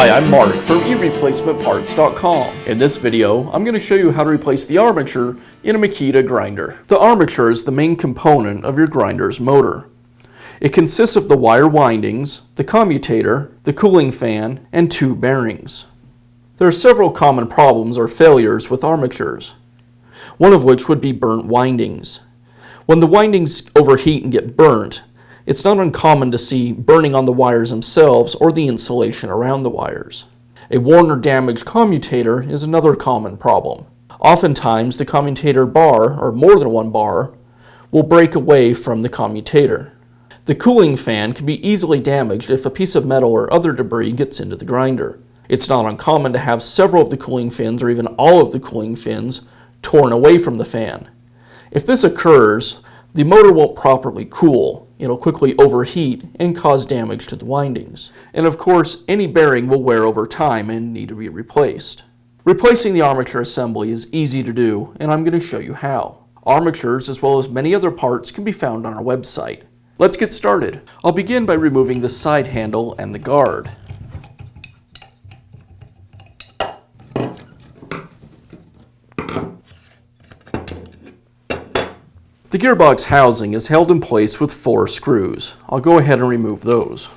Hi, I'm Mark from eReplacementParts.com. In this video, I'm going to show you how to replace the armature in a Makita grinder. The armature is the main component of your grinder's motor. It consists of the wire windings, the commutator, the cooling fan, and two bearings. There are several common problems or failures with armatures, one of which would be burnt windings. When the windings overheat and get burnt, it's not uncommon to see burning on the wires themselves or the insulation around the wires. A worn or damaged commutator is another common problem. Oftentimes, the commutator bar, or more than one bar, will break away from the commutator. The cooling fan can be easily damaged if a piece of metal or other debris gets into the grinder. It's not uncommon to have several of the cooling fins or even all of the cooling fins torn away from the fan. If this occurs, the motor won't properly cool. It'll quickly overheat and cause damage to the windings. And of course, any bearing will wear over time and need to be replaced. Replacing the armature assembly is easy to do, and I'm going to show you how. Armatures, as well as many other parts, can be found on our website. Let's get started. I'll begin by removing the side handle and the guard. The gearbox housing is held in place with 4 screws. I'll go ahead and remove those.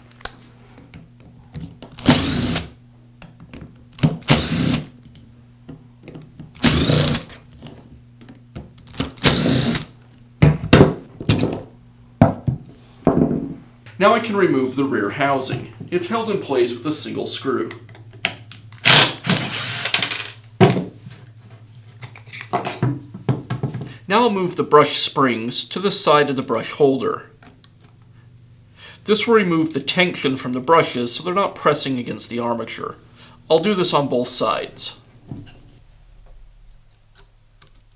Now I can remove the rear housing. It's held in place with a single screw. Now I'll move the brush springs to the side of the brush holder. This will remove the tension from the brushes so they're not pressing against the armature. I'll do this on both sides.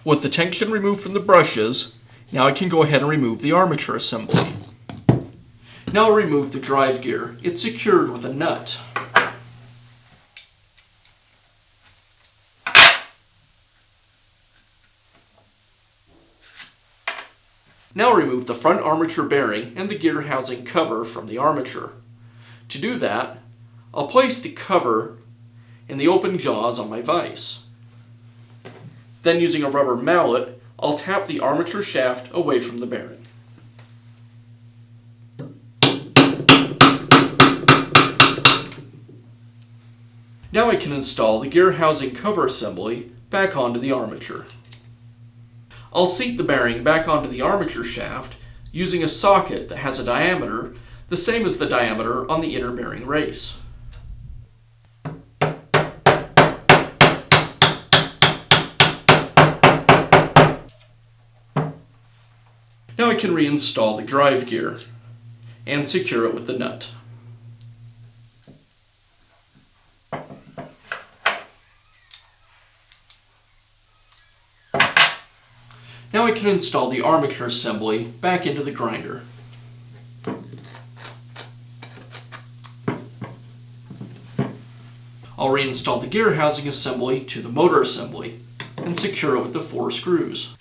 With the tension removed from the brushes, now I can go ahead and remove the armature assembly. Now I'll remove the drive gear. It's secured with a nut. Now remove the front armature bearing and the gear housing cover from the armature. To do that, I'll place the cover in the open jaws on my vise. Then using a rubber mallet, I'll tap the armature shaft away from the bearing. Now I can install the gear housing cover assembly back onto the armature. I'll seat the bearing back onto the armature shaft using a socket that has a diameter the same as the diameter on the inner bearing race. Now I can reinstall the drive gear and secure it with the nut. Now I can install the armature assembly back into the grinder. I'll reinstall the gear housing assembly to the motor assembly and secure it with the 4 screws.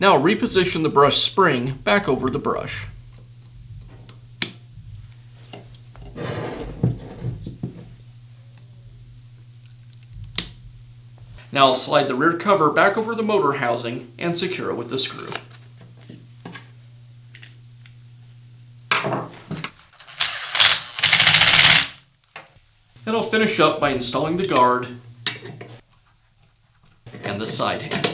Now reposition the brush spring back over the brush. Now I'll slide the rear cover back over the motor housing and secure it with the screw. And I'll finish up by installing the guard and the side handle.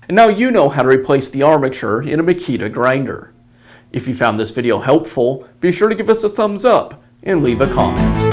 And now you know how to replace the armature in a Makita grinder. If you found this video helpful, be sure to give us a thumbs up and leave a comment.